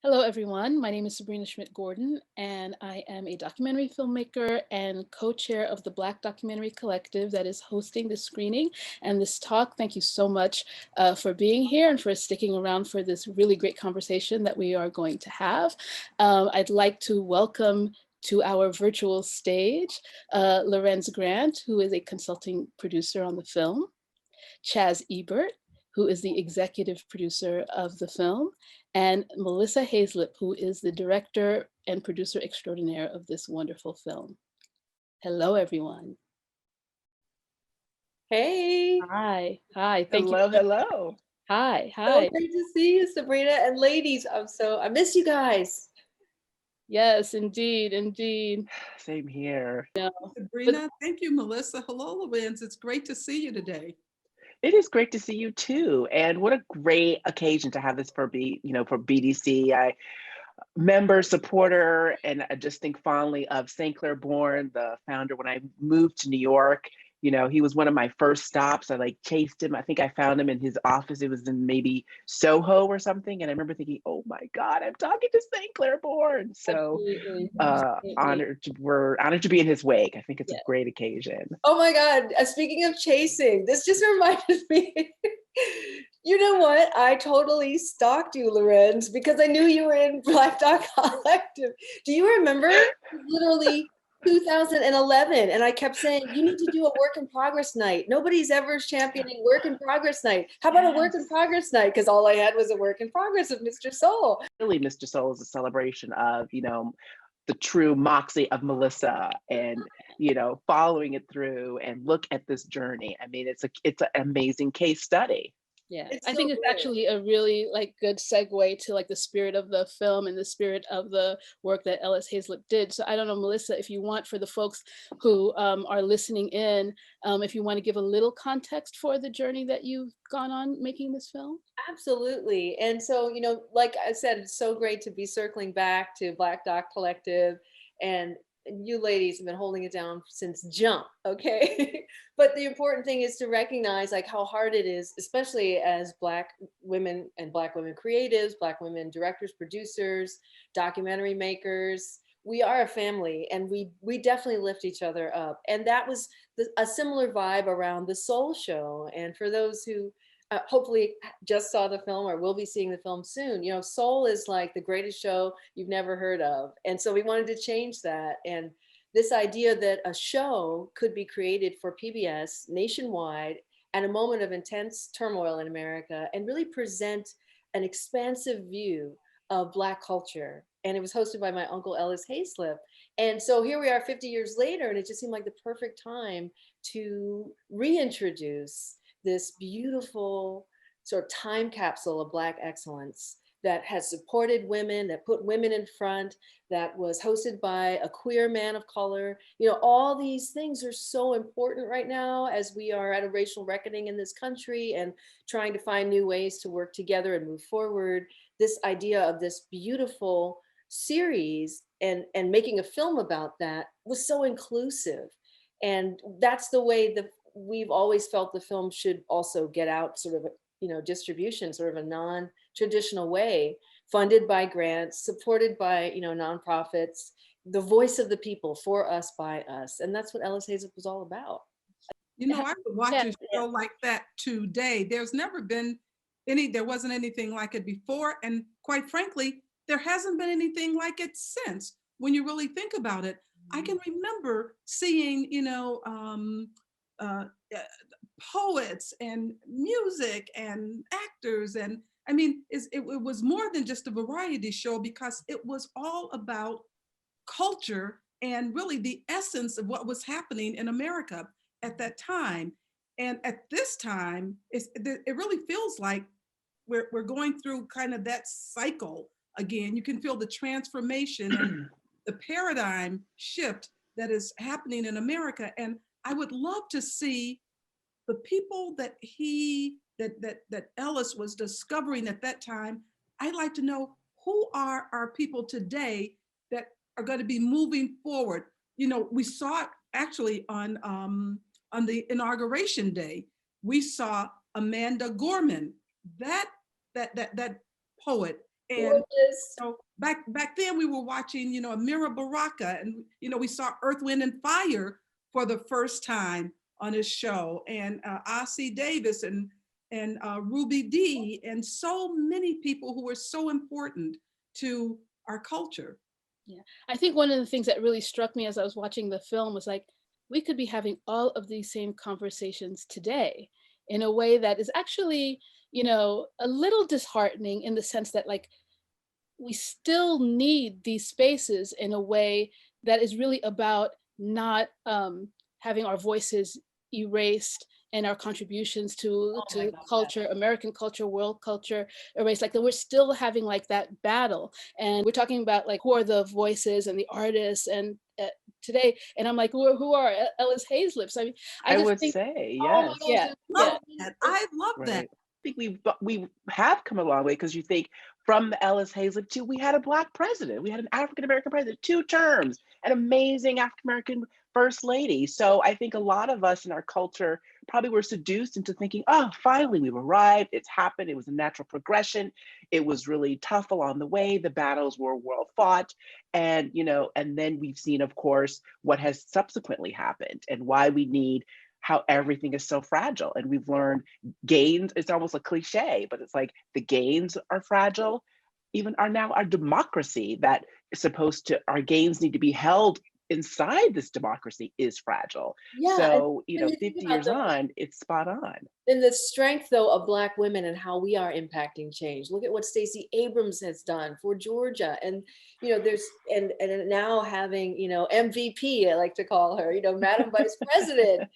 Hello, everyone. My name is Sabrina Schmidt Gordon, and I am a documentary filmmaker and co-chair of the Black Documentary Collective that is hosting this screening and this talk. Thank you so much for being here and for sticking around for this really great conversation that we are going to have. I'd like to welcome to our virtual stage Lorenz Grant, who is a consulting producer on the film, Chaz Ebert, who is the executive producer of the film, and Melissa Haizlip, who is the director and producer extraordinaire of this wonderful film. Hello, everyone. Hey. Hi, hi, thank you. Hello, hello. Hi, So hi. great to see you, Sabrina. And ladies, I miss you guys. Yes, indeed, indeed. Same here. No, Sabrina, thank you, Melissa. Hello, Lorenz. It's great to see you today. It is great to see you too. And what a great occasion to have this for for BDC. I member, supporter, and I just think fondly of St. Clair Bourne, the founder. When I moved to New York, he was one of my first stops. I chased him. I think I found him in his office. It was in maybe Soho or something. And I remember thinking, oh my God, I'm talking to St. Clair Bourne. So absolutely, absolutely. we're honored to be in his wake. I think it's Yeah. a great occasion. Oh my God. Speaking of chasing, this just reminded me. You know what? I totally stalked you, Lorenz, because I knew you were in Black Dog Collective. Do you remember? Literally 2011. And I kept saying, you need to do a work in progress night. Nobody's ever championing work in progress night. How about a work in progress night? Because all I had was a work in progress of Mr. Soul. Really, Mr. Soul is a celebration of, the true moxie of Melissa and, following it through and look at this journey. I mean, it's an amazing case study. Yeah, It's I so think it's great. actually a really good segue to the spirit of the film and the spirit of the work that Ellis Haizlip did. So I don't know, Melissa, if you want, for the folks who are listening in, if you want to give a little context for the journey that you've gone on making this film. Absolutely. And so, like I said, it's so great to be circling back to Black Dog Collective, and you ladies have been holding it down since jump, okay? But the important thing is to recognize how hard it is, especially as Black women and Black women creatives, Black women directors, producers, documentary makers. We are a family, and we definitely lift each other up. And that was a similar vibe around the Soul Show. And for those who hopefully just saw the film or will be seeing the film soon, Soul is like the greatest show you've never heard of. And so we wanted to change that. And this idea that a show could be created for PBS nationwide at a moment of intense turmoil in America and really present an expansive view of Black culture. And it was hosted by my uncle Ellis Haizlip. And so here we are 50 years later, and it just seemed like the perfect time to reintroduce this beautiful sort of time capsule of Black excellence that has supported women, that put women in front, that was hosted by a queer man of color. All these things are so important right now as we are at a racial reckoning in this country and trying to find new ways to work together and move forward. This idea of this beautiful series and making a film about that was so inclusive. And that's the way we've always felt the film should also get out, sort of, distribution, sort of a non-traditional way, funded by grants, supported by, nonprofits, the voice of the people, for us, by us. And that's what Ellis Haizlip was all about. I would watch a show like that today. There's never been there wasn't anything like it before. And quite frankly, there hasn't been anything like it since. When you really think about it, I can remember seeing, poets and music and actors. And I mean, it was more than just a variety show, because it was all about culture and really the essence of what was happening in America at that time. And at this time, it really feels like we're going through kind of that cycle again. You can feel the transformation and the paradigm shift that is happening in America. And I would love to see the people that that Ellis was discovering at that time. I'd like to know, who are our people today that are going to be moving forward. We saw it actually on the inauguration day. We saw Amanda Gorman, that poet And Gorgeous. so back then we were watching, Amira Baraka, and we saw Earth, Wind, and Fire for the first time on his show, and Ossie Davis and Ruby Dee, and so many people who were so important to our culture. Yeah, I think one of the things that really struck me as I was watching the film was like, we could be having all of these same conversations today in a way that is actually, a little disheartening in the sense that like, we still need these spaces in a way that is really about not having our voices erased and our contributions Oh my to God. culture, American culture, world culture erased. Like that, we're still having like that battle, and we're talking about like who are the voices and the artists and today. And I'm like, who are Ellis Haizlip? So I mean, I I just would think, say, Oh my yes. gosh. yeah, yeah, I love that. Right. I think we have come a long way, because you think from the Ellis Haizlip to, we had a Black president, we had an African American president, 2 terms, an amazing African American first lady. So I think a lot of us in our culture probably were seduced into thinking, oh, finally we've arrived, it's happened, it was a natural progression, it was really tough along the way, the battles were well fought, and and then we've seen, of course, what has subsequently happened and why we need, how everything is so fragile. And we've learned gains, it's almost a cliche, but it's like the gains are fragile, even our democracy that is supposed to, our gains need to be held inside this democracy is fragile. Yeah. So, when you think 50 about years on, it's spot on. and the strength though of Black women and how we are impacting change. Look at what Stacey Abrams has done for Georgia, and there's and now having MVP, I like to call her, Madam Vice President.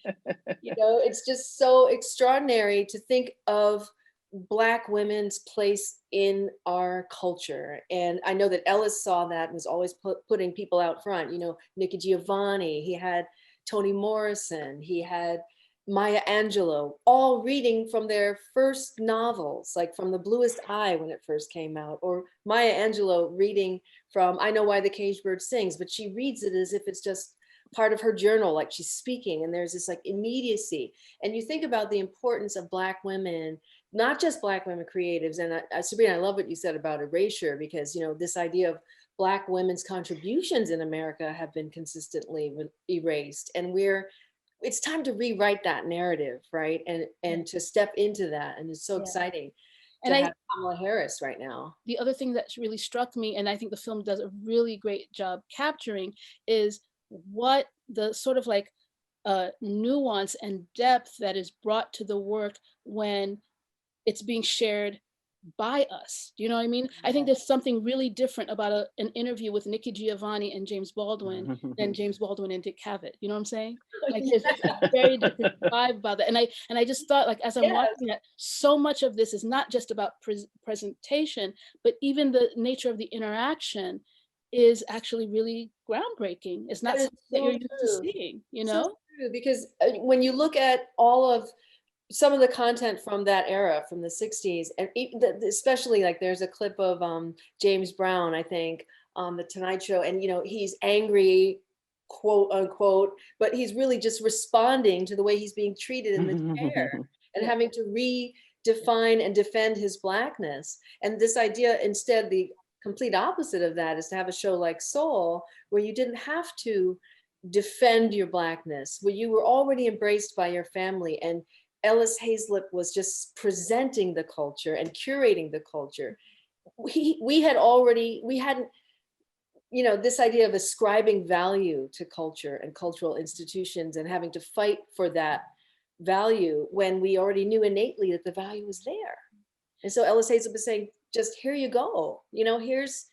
It's just so extraordinary to think of Black women's place in our culture. And I know that Ellis saw that and was always putting people out front. Nikki Giovani, he had Toni Morrison, he had Maya Angelou, all reading from their first novels, like from The Bluest Eye when it first came out, or Maya Angelou reading from I Know Why the Caged Bird Sings, but she reads it as if it's just part of her journal, like she's speaking, and there's this like immediacy. And you think about the importance of Black women, not just Black women creatives. And Sabrina, I love what you said about erasure, because this idea of Black women's contributions in America have been consistently erased, and it's time to rewrite that narrative, right? And to step into that. And it's so exciting to have Kamala Harris right now. The other thing that really struck me, and I think the film does a really great job capturing, is what the sort of like nuance and depth that is brought to the work when it's being shared by us. Do you know what I mean? I think there's something really different about an interview with Nikki Giovani and James Baldwin than James Baldwin and Dick Cavett. You know what I'm saying? Like there's a very different vibe about that. And I just thought, like, as I'm watching that, so much of this is not just about presentation, but even the nature of the interaction is actually really groundbreaking. It's not something that you're used to seeing, So true, because when you look at all of some of the content from that era, from the 60s, and especially like there's a clip of James Brown, I think, on the Tonight Show, and he's angry, quote unquote, but he's really just responding to the way he's being treated in the chair and having to redefine and defend his Blackness. And this idea, instead, the complete opposite of that is to have a show like Soul, where you didn't have to defend your Blackness, where you were already embraced by your family, and Ellis Haizlip was just presenting the culture and curating the culture. We hadn't, this idea of ascribing value to culture and cultural institutions and having to fight for that value when we already knew innately that the value was there. And so Ellis Haizlip is saying, just here you go. Here's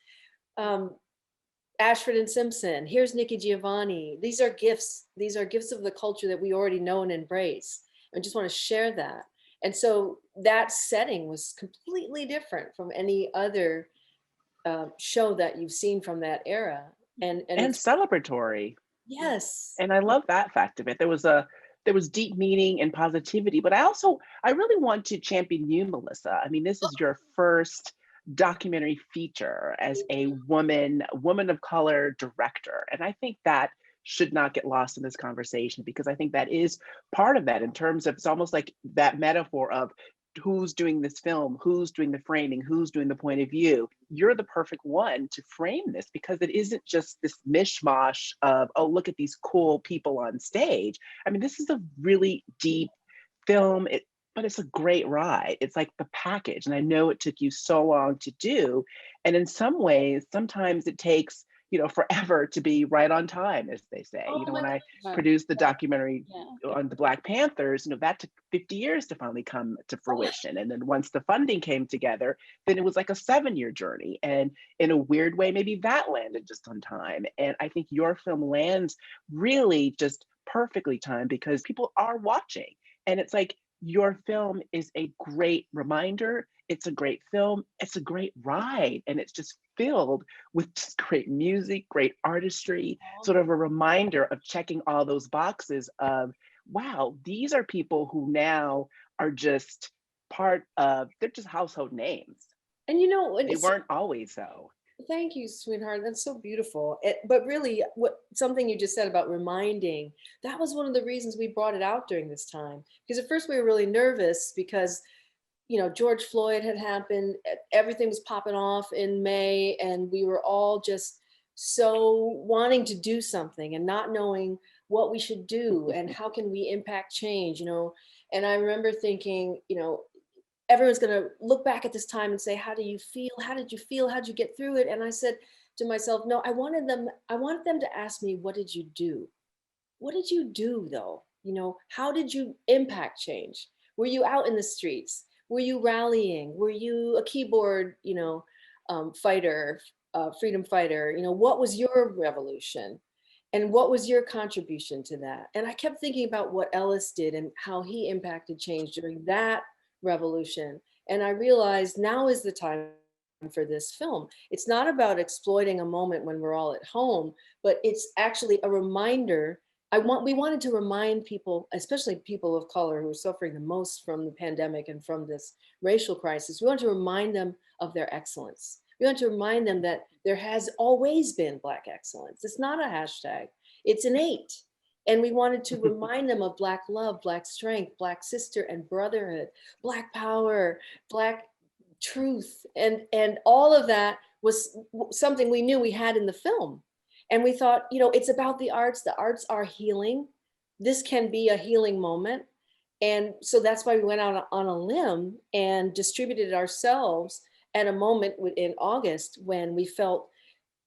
Ashford and Simpson. Here's Nikki Giovani. These are gifts. These are gifts of the culture that we already know and embrace. I just want to share that. And so that setting was completely different from any other show that you've seen from that era. And celebratory. Yes. And I love that fact of it. There was deep meaning and positivity, but I really want to champion you, Melissa. I mean, this is your first documentary feature as a woman of color director. And I think that should not get lost in this conversation, because I think that is part of that, in terms of, it's almost like that metaphor of who's doing this film, who's doing the framing, who's doing the point of view. You're the perfect one to frame this, because it isn't just this mishmash of, oh, look at these cool people on stage. I mean, this is a really deep film, but it's a great ride. It's like the package. And I know it took you so long to do. And in some ways, sometimes it takes, forever to be right on time, as they say. Oh my When I God. produced the documentary Yeah. on the Black Panthers, that took 50 years to finally come to fruition. And then once the funding came together, then it was like a 7-year journey. And in a weird way, maybe that landed just on time. And I think your film lands really just perfectly timed, because people are watching. And it's like, your film is a great reminder. It's a great film. It's a great ride. And it's just filled with just great music, great artistry, sort of a reminder of checking all those boxes of, wow, these are people who now are just they're just household names. And They weren't always so. Thank you, sweetheart. That's so beautiful. But really, something you just said about reminding, that was one of the reasons we brought it out during this time. Because at first we were really nervous because, George Floyd had happened, everything was popping off in May, and we were all just so wanting to do something and not knowing what we should do and how can we impact change, And I remember thinking, everyone's going to look back at this time and say, how do you feel? How did you feel? How did you get through it? And I said to myself, no, I wanted them to ask me, what did you do? What did you do though? How did you impact change? Were you out in the streets? Were you rallying? Were you a keyboard, fighter, freedom fighter? What was your revolution? And what was your contribution to that? And I kept thinking about what Ellis did and how he impacted change during that revolution. And I realized now is the time for this film. It's not about exploiting a moment when we're all at home, but it's actually a reminder. We wanted to remind people, especially people of color who are suffering the most from the pandemic and from this racial crisis. We want to remind them of their excellence. We want to remind them that there has always been Black excellence. It's not a hashtag, it's innate. And we wanted to remind them of Black love, Black strength, Black sister and brotherhood, Black power, Black truth. And all of that was something we knew we had in the film. And we thought, it's about the arts. The arts are healing. This can be a healing moment. And so that's why we went out on a limb and distributed it ourselves at a moment in August when we felt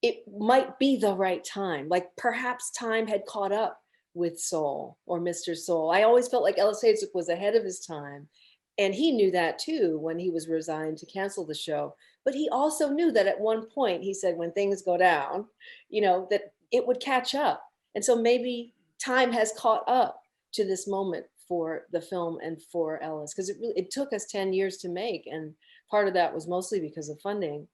it might be the right time. Like perhaps time had caught up with Soul or Mr. Soul. I always felt like Ellis Haizlip was ahead of his time. And he knew that too when he was resigned to cancel the show. But he also knew that at one point, he said, when things go down, that it would catch up. And so maybe time has caught up to this moment for the film and for Ellis, because it took us 10 years to make. And part of that was mostly because of funding.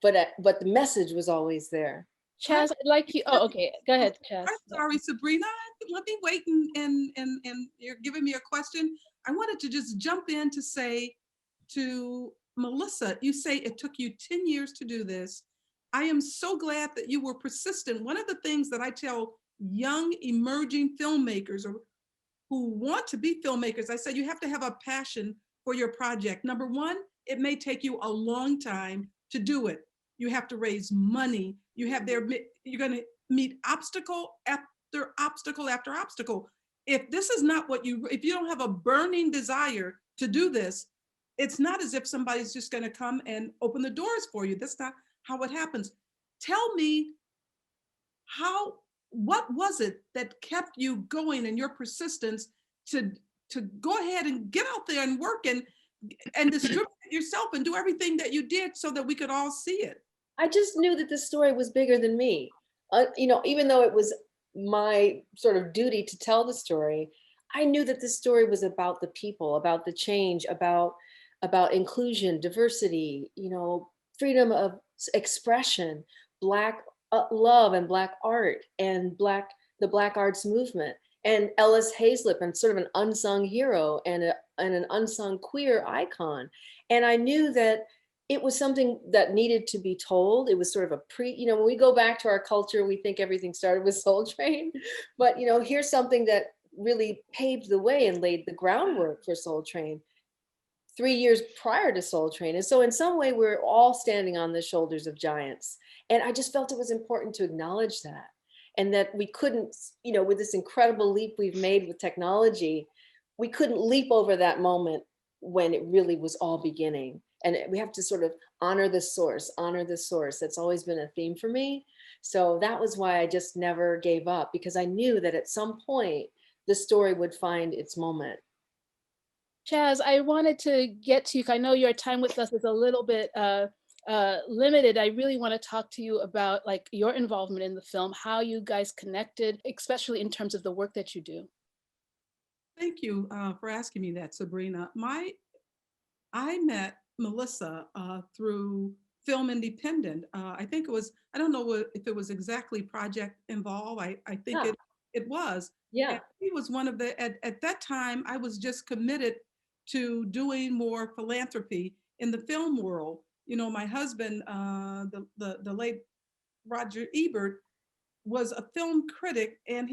But the message was always there. Chaz, I'd like you. Oh, okay. Go ahead, Chaz. I'm sorry, Sabrina. Let me wait and you're giving me a question. I wanted to just jump in to say to Melissa, you say it took you 10 years to do this. I am so glad that you were persistent. One of the things that I tell young emerging filmmakers or who want to be filmmakers, I said you have to have a passion for your project. Number one, it may take you a long time to do it. You have to raise money. You're going to meet obstacle after obstacle after obstacle. If this is not if you don't have a burning desire to do this, it's not as if somebody's just going to come and open the doors for you. That's not how it happens. Tell me what was it that kept you going and your persistence to go ahead and get out there and work and distribute it yourself and do everything that you did so that we could all see it? I just knew that this story was bigger than me. Even though it was my sort of duty to tell the story, I knew that this story was about the people, about the change, about inclusion, diversity, freedom of expression, Black love and Black art and the Black arts movement, and Ellis Haizlip and sort of an unsung hero and an unsung queer icon. And I knew that it was something that needed to be told. It was sort of when we go back to our culture, we think everything started with Soul Train, but here's something that really paved the way and laid the groundwork for Soul Train. 3 years prior to Soul Train. And so in some way, we're all standing on the shoulders of giants. And I just felt it was important to acknowledge that. And that we couldn't, you know, with this incredible leap we've made with technology, we couldn't leap over that moment when it really was all beginning. And we have to sort of honor the source, honor the source. That's always been a theme for me. So that was why I just never gave up, because I knew that at some point the story would find its moment. Chaz, I wanted to get to you. I know your time with us is a little bit limited. I really want to talk to you about like your involvement in the film, how you guys connected, especially in terms of the work that you do. Thank you for asking me that, Sabrina. I met Melissa through Film Independent. I think it was, I don't know if it was exactly Project Involve. I think it was. Yeah. And he was one of the, at that time, I was just committed to doing more philanthropy in the film world. You know, my husband, the late Roger Ebert, was a film critic, and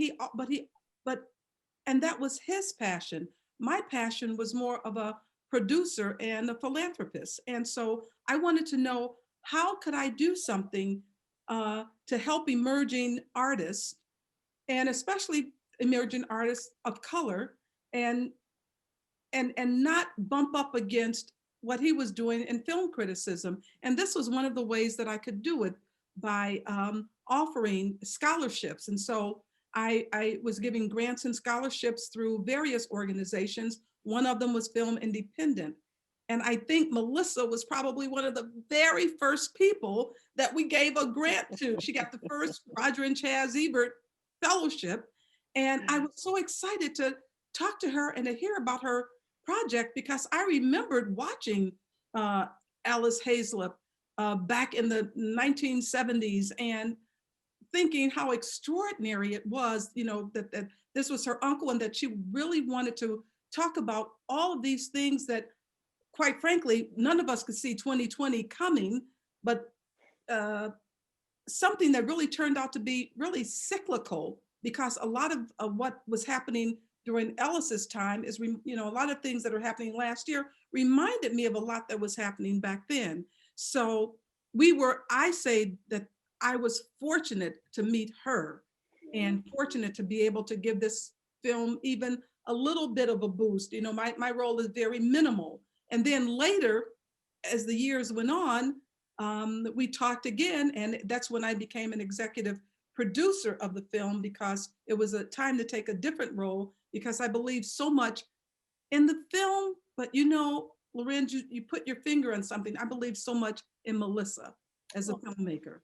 and that was his passion. My passion was more of a producer and a philanthropist. And so I wanted to know, how could I do something to help emerging artists, and especially emerging artists of color, and not bump up against what he was doing in film criticism. And this was one of the ways that I could do it, by offering scholarships. And so I was giving grants and scholarships through various organizations. One of them was Film Independent. And I think Melissa was probably one of the very first people that we gave a grant to. She got the first Roger and Chaz Ebert Fellowship. And I was so excited to talk to her and to hear about her project, because I remembered watching Ellis Haizlip back in the 1970s and thinking how extraordinary it was, you know, that this was her uncle, and that she really wanted to talk about all of these things that, quite frankly, none of us could see 2020 coming, but something that really turned out to be really cyclical, because a lot of what was happening during Ellis's time is, you know, a lot of things that are happening last year reminded me of a lot that was happening back then. So I say that I was fortunate to meet her, and fortunate to be able to give this film even a little bit of a boost. You know, my role is very minimal. And then later, as the years went on, we talked again, and that's when I became an executive producer of the film, because it was a time to take a different role, because I believe so much in the film. But you know, Lorenz, you put your finger on something. I believe so much in Melissa as a filmmaker.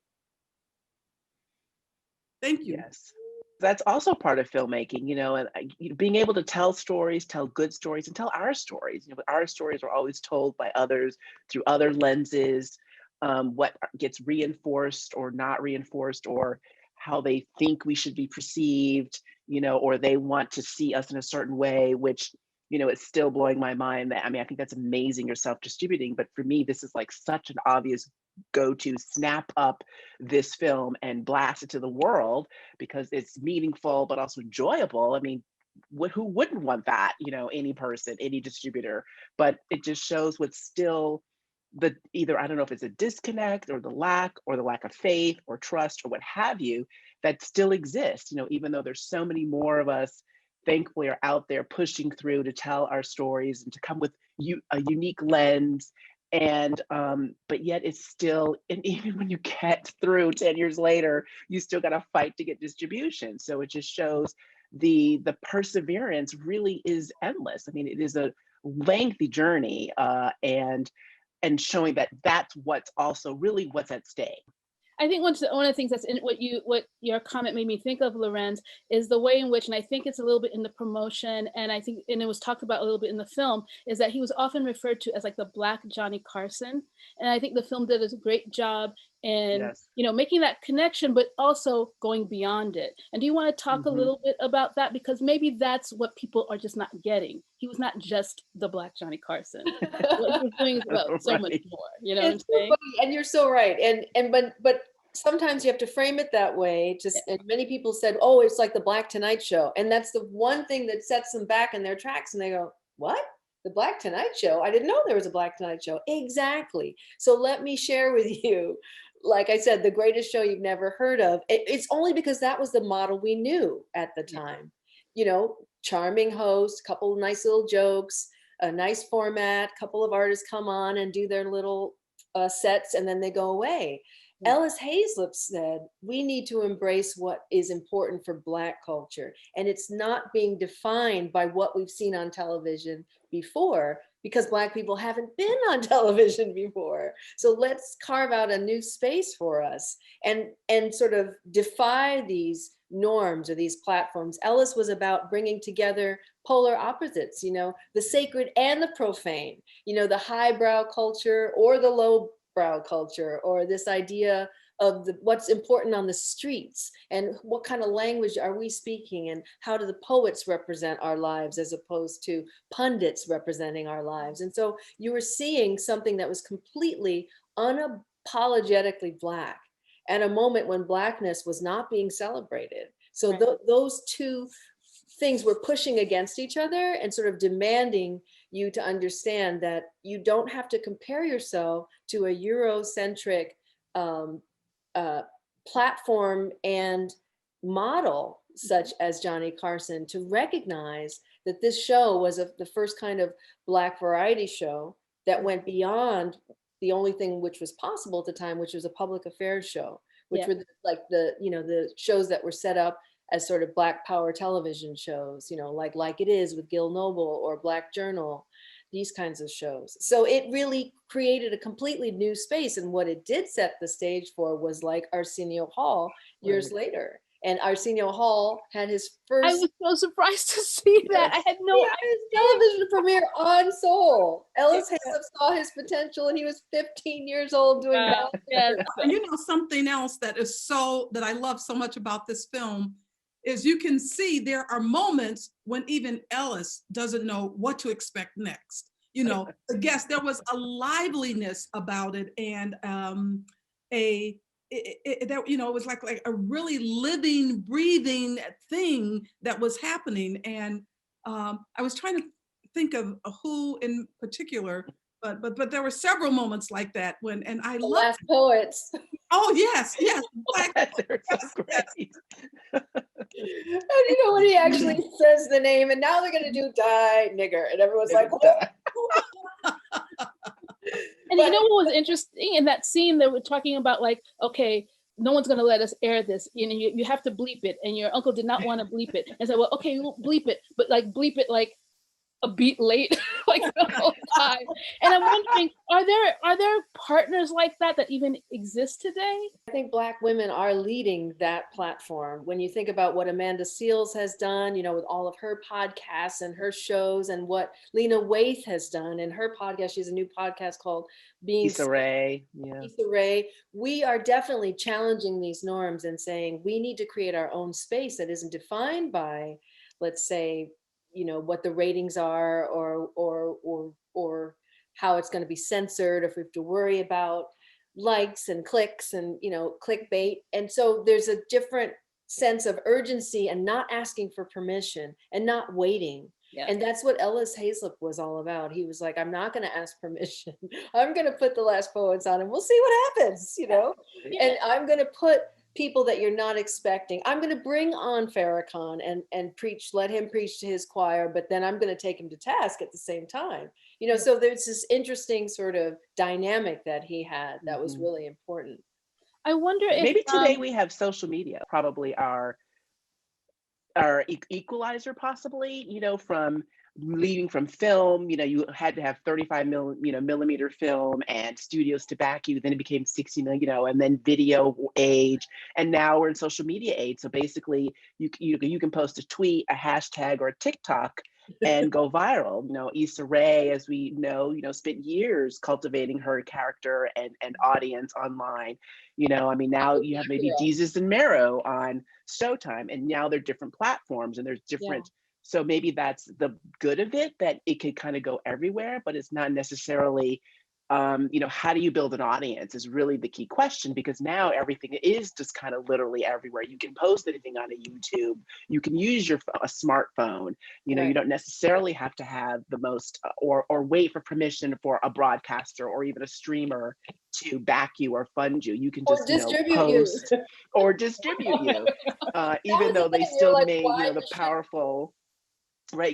Thank you. Yes. That's also part of filmmaking, you know, and being able to tell stories, tell good stories, and tell our stories. You know, our stories are always told by others through other lenses, what gets reinforced or not reinforced, or how they think we should be perceived, you know, or they want to see us in a certain way, which, you know, it's still blowing my mind. That, I mean, I think that's amazing, you're self-distributing, but for me, this is like such an obvious go-to. Snap up this film and blast it to the world, because it's meaningful but also enjoyable. I mean, who wouldn't want that? You know, any person, any distributor. But it just shows what's still either, I don't know if it's a disconnect, or the lack of faith or trust or what have you, that still exists. You know, even though there's so many more of us, thankfully, are out there pushing through to tell our stories and to come with a unique lens. And but yet it's still, and even when you get through 10 years later, you still got to fight to get distribution. So it just shows the perseverance really is endless. I mean, it is a lengthy journey, and showing that that's what's also really what's at stake. I think one of the things that's in what your comment made me think of, Lorenz, is the way in which, and I think it's a little bit in the promotion, and I think, and it was talked about a little bit in the film, is that he was often referred to as like the Black Johnny Carson. And I think the film did a great job in, Yes. you know, making that connection, but also going beyond it. And do you want to talk a little bit about that? Because maybe that's what people are just not getting. He was not just the Black Johnny Carson. What he was doing is about so much more, you know what I'm saying? So funny, and you're so right. But sometimes you have to frame it that way. And many people said, oh, it's like the Black Tonight Show. And that's the one thing that sets them back in their tracks. And they go, what? The Black Tonight Show? I didn't know there was a Black Tonight Show. Exactly. So let me share with you, like I said, the greatest show you've never heard of. It's only because that was the model we knew at the time. You know, charming host, couple of nice little jokes, a nice format, couple of artists come on and do their little sets and then they go away. Ellis Haizlip said, we need to embrace what is important for Black culture. And it's not being defined by what we've seen on television before, because Black people haven't been on television before. So let's carve out a new space for us and sort of defy these norms or these platforms. Ellis was about bringing together polar opposites, you know, the sacred and the profane, you know, the highbrow culture or the low brow culture, or this idea of what's important on the streets and what kind of language are we speaking and how do the poets represent our lives as opposed to pundits representing our lives. And so you were seeing something that was completely unapologetically Black at a moment when Blackness was not being celebrated. So Right. Those two things were pushing against each other and sort of demanding you to understand that you don't have to compare yourself to a Eurocentric platform and model such as Johnny Carson to recognize that this show was the first kind of Black variety show that went beyond the only thing which was possible at the time, which was a public affairs show, which were like the shows that were set up as sort of Black power television shows, you know, like It Is with Gil Noble or Black Journal, these kinds of shows. So it really created a completely new space. And what it did set the stage for was like Arsenio Hall years later. And Arsenio Hall had his first. I was so surprised to see that. I had no his television premiere on Soul. Ellis Haizlip saw his potential and he was 15 years old doing that. Yes. And you know, something else that I love so much about this film is you can see there are moments when even Ellis doesn't know what to expect next. You know, there was a liveliness about it and it was like a really living, breathing thing that was happening. And I was trying to think of who in particular, but there were several moments like that and I The love Last Poets. Oh yes. They're so great. And you know when he actually says the name, and now they're gonna do Die Nigger, and everyone's like, And you know what was interesting in that scene? They were talking about like, okay, no one's gonna let us air this. You know, you have to bleep it, and your uncle did not want to bleep it, and said, well, okay, we'll bleep it, but like bleep it like a beat late, like the whole time. And I'm wondering, are there partners like that even exist today? I think Black women are leading that platform. When you think about what Amanda Seales has done, you know, with all of her podcasts and her shows, and what Lena Waithe has done in her podcast, she has a new podcast called Being Issa Rae. Issa Rae. We are definitely challenging these norms and saying we need to create our own space that isn't defined by, let's say, you know, what the ratings are or how it's going to be censored, if we have to worry about likes and clicks and, you know, clickbait. And so there's a different sense of urgency and not asking for permission and not waiting. Yeah. And that's what Ellis Haizlip was all about. He was like, I'm not going to ask permission. I'm going to put The Last Poets on and we'll see what happens, you know, and I'm going to put people that you're not expecting. I'm going to bring on Farrakhan and preach, let him preach to his choir, but then I'm going to take him to task at the same time. You know, so there's this interesting sort of dynamic that he had that was really important. I wonder if maybe today we have social media, probably our equalizer, possibly, you know, from leading from film, you know, you had to have 35 millimeter film and studios to back you. Then it became 60 million, you know, and then video age, and now we're in social media age. So basically, you can post a tweet, a hashtag, or a TikTok, and go viral. You know, Issa Rae, as we know, spent years cultivating her character and audience online. You know, I mean, now you have maybe Jesus and Mero on Showtime, and now they're different platforms and there's different. Yeah. So maybe that's the good of it, that it could kind of go everywhere, but it's not necessarily how do you build an audience is really the key question, because now everything is just kind of literally everywhere. You can post anything on a YouTube. You can use a smartphone. You don't necessarily have to have the most or wait for permission for a broadcaster or even a streamer to back you or fund you. You can just post or distribute you, even though they still made the powerful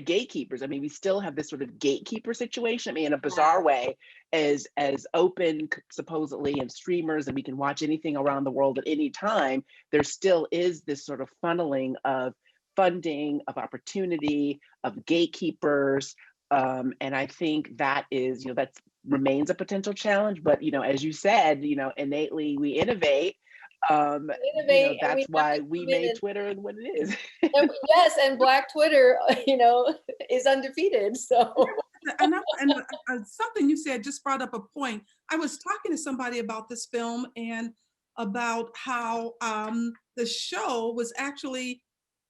gatekeepers. I mean, we still have this sort of gatekeeper situation. I mean, in a bizarre way, as open supposedly and streamers, and we can watch anything around the world at any time, there still is this sort of funneling of funding, of opportunity, of gatekeepers. And I think that is, that remains a potential challenge. But, as you said, innately we innovate. That's why we made Twitter and what it is. Yes, and Black Twitter, is undefeated. So, and something you said just brought up a point. I was talking to somebody about this film and about how the show was actually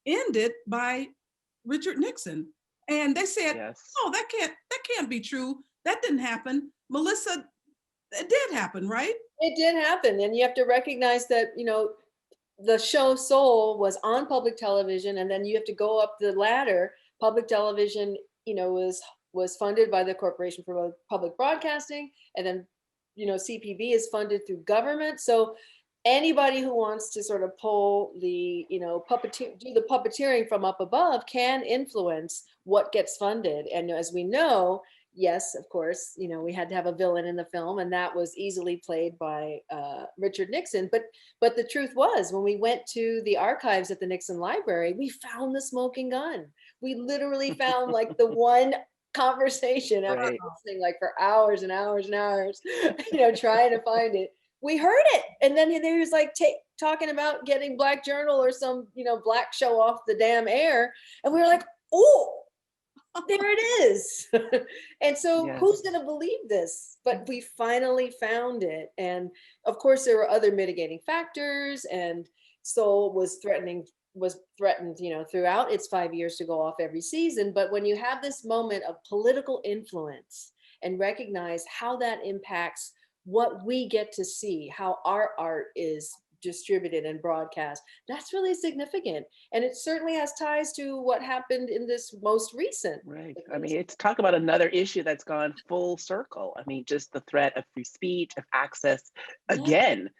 ended by Richard Nixon, and they said, yes. "Oh, that can't be true. That didn't happen." Melissa, it did happen, right? It did happen, and you have to recognize that the show Soul was on public television, and then you have to go up the ladder. Public television, was funded by the Corporation for Public Broadcasting, and then CPB is funded through government. So anybody who wants to sort of pull the do the puppeteering from up above can influence what gets funded. And as we know, yes, of course, we had to have a villain in the film, and that was easily played by Richard Nixon. But the truth was, when we went to the archives at the Nixon Library, we found the smoking gun. We literally found like the one conversation after listening like for hours and hours and hours, trying to find it. We heard it, and then they was like talking about getting Black Journal or some black show off the damn air, and we were like, oh. There it is. And so who's going to believe this? But we finally found it. And of course, there were other mitigating factors, and Soul was threatened, throughout its 5 years to go off every season. But when you have this moment of political influence and recognize how that impacts what we get to see, how our art is distributed and broadcast, that's really significant, and it certainly has ties to what happened in this most recent. Right. I mean, it's talk about another issue that's gone full circle. I mean, just the threat of free speech, of access again,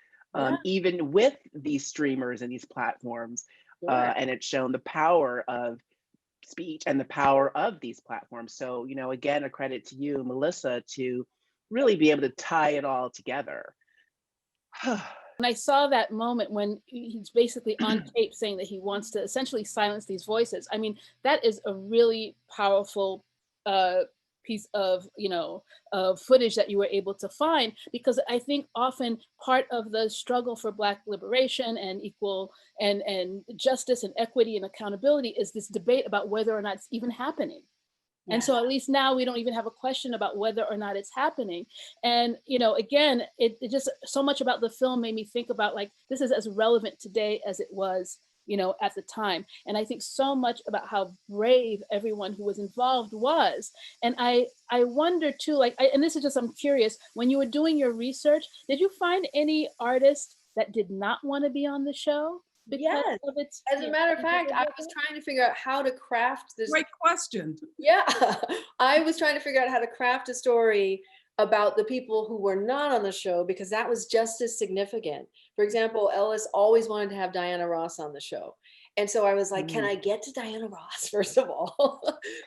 even with these streamers and these platforms, and it's shown the power of speech and the power of these platforms. So, again, a credit to you, Melissa, to really be able to tie it all together. And I saw that moment when he's basically on tape saying that he wants to essentially silence these voices. I mean, that is a really powerful piece of, of footage that you were able to find, because I think often part of the struggle for Black liberation and equal and justice and equity and accountability is this debate about whether or not it's even happening. And so at least now we don't even have a question about whether or not it's happening. And, again, it just so much about the film made me think about like, this is as relevant today as it was, at the time. And I think so much about how brave everyone who was involved was. And I wonder too, and this is just, I'm curious, when you were doing your research, did you find any artists that did not want to be on the show? Yes. As a matter of fact, I was trying to figure out how to craft this. Great question. Yeah. I was trying to figure out how to craft a story about the people who were not on the show, because that was just as significant. For example, Ellis always wanted to have Diana Ross on the show. And so I was like, can I get to Diana Ross, first of all?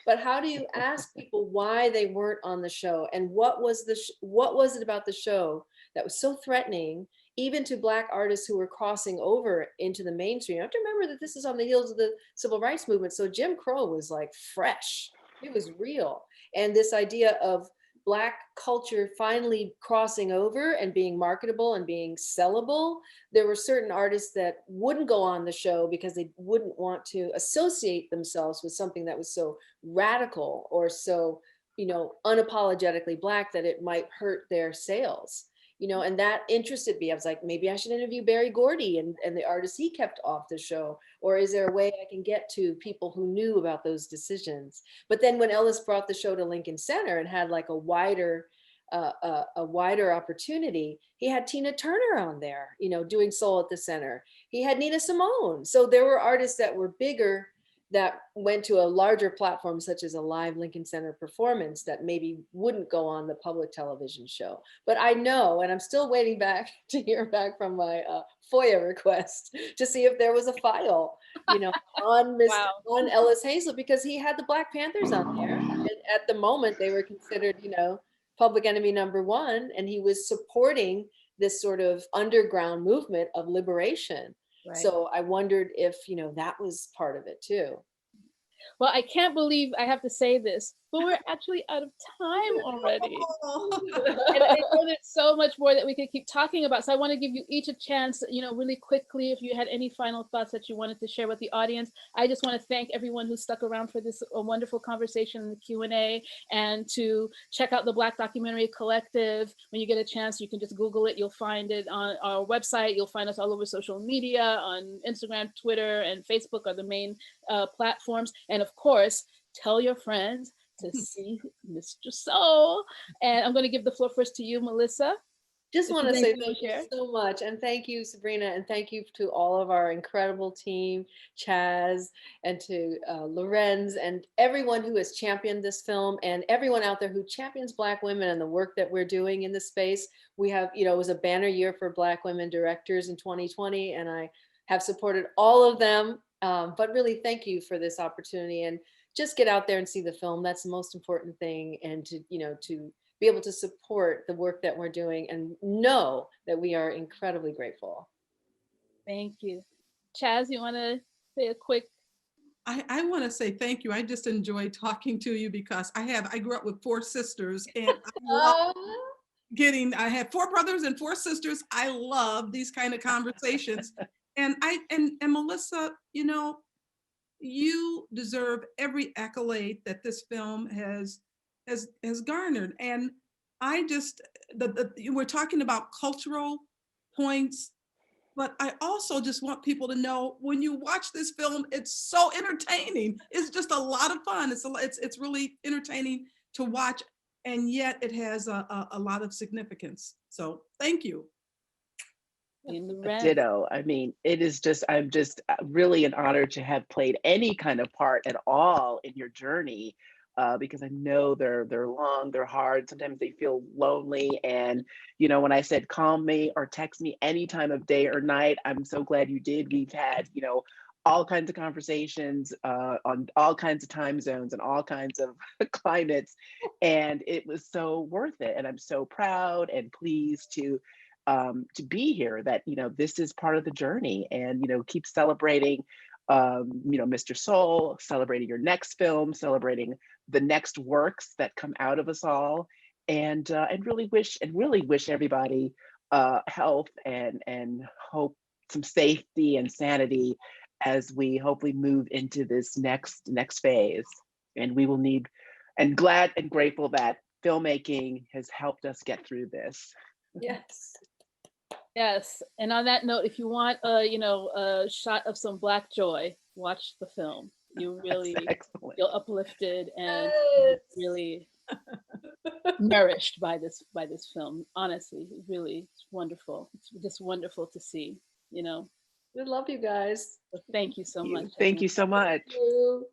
But how do you ask people why they weren't on the show? And what was it about the show that was so threatening, even to Black artists who were crossing over into the mainstream? You have to remember that this is on the heels of the civil rights movement. So Jim Crow was like fresh. It was real. And this idea of Black culture finally crossing over and being marketable and being sellable, there were certain artists that wouldn't go on the show because they wouldn't want to associate themselves with something that was so radical or so, unapologetically Black that it might hurt their sales. And that interested me. I was like, maybe I should interview Berry Gordy and the artists he kept off the show. Or is there a way I can get to people who knew about those decisions? But then when Ellis brought the show to Lincoln Center and had like a wider a wider opportunity, he had Tina Turner on there, you know, doing Soul at the Center. He had Nina Simone. So there were artists that were bigger that went to a larger platform, such as a live Lincoln Center performance that maybe wouldn't go on the public television show. But I know, and I'm still waiting back to hear back from my FOIA request to see if there was a file, you know, on on Ellis Haizlip, because he had the Black Panthers on there. And at the moment they were considered, you know, public enemy #1, and he was supporting this sort of underground movement of liberation. Right. So I wondered if, you know, that was part of it too. Well, I can't believe I have to say this, but we're actually out of time already. And I know there's so much more that we could keep talking about. So I want to give you each a chance, you know, really quickly, if you had any final thoughts that you wanted to share with the audience. I just want to thank everyone who stuck around for this wonderful conversation in the Q&A, and to check out the Black Documentary Collective. When you get a chance, you can just Google it. You'll find it on our website. You'll find us all over social media, on Instagram, Twitter, and Facebook are the main platforms. And of course, tell your friends to see Mr. Soul. And I'm going to give the floor first to you, Melissa. Just want to say thank you so much. And thank you, Sabrina. And thank you to all of our incredible team, Chaz, and to Lorenz, and everyone who has championed this film, and everyone out there who champions Black women and the work that we're doing in this space. We have, you know, it was a banner year for Black women directors in 2020, and I have supported all of them. But really, thank you for this opportunity, and just get out there and see the film. That's the most important thing. And to, you know, to be able to support the work that we're doing and know that we are incredibly grateful. Thank you. Chaz, you want to say a quick? I want to say thank you. I just enjoy talking to you because I grew up with 4 sisters, and I have 4 brothers and 4 sisters. I love these kind of conversations. And Melissa, you know, you deserve every accolade that this film has garnered. And I just, we're talking about cultural points, but I also just want people to know, when you watch this film, it's so entertaining. It's just a lot of fun. It's really entertaining to watch, and yet it has a lot of significance. So thank you. Ditto. I mean, I'm just really an honor to have played any kind of part at all in your journey, because I know they're long, they're hard. Sometimes they feel lonely. And, you know, when I said call me or text me any time of day or night, I'm so glad you did. We've had, you know, all kinds of conversations on all kinds of time zones and all kinds of climates. And it was so worth it. And I'm so proud and pleased to be here, that, you know, this is part of the journey, and, you know, keep celebrating, you know, Mr. Soul, celebrating your next film, celebrating the next works that come out of us all, and really wish everybody health and hope, some safety and sanity as we hopefully move into this next phase. And we will need, and glad and grateful that filmmaking has helped us get through this. Yes. Yes. And on that note, if you want a shot of some Black joy, watch the film. You really feel uplifted and really nourished by this film. Honestly, really, it's wonderful. It's just wonderful to see, you know. We love you guys. So thank you so much. Thank you so much. Thank you.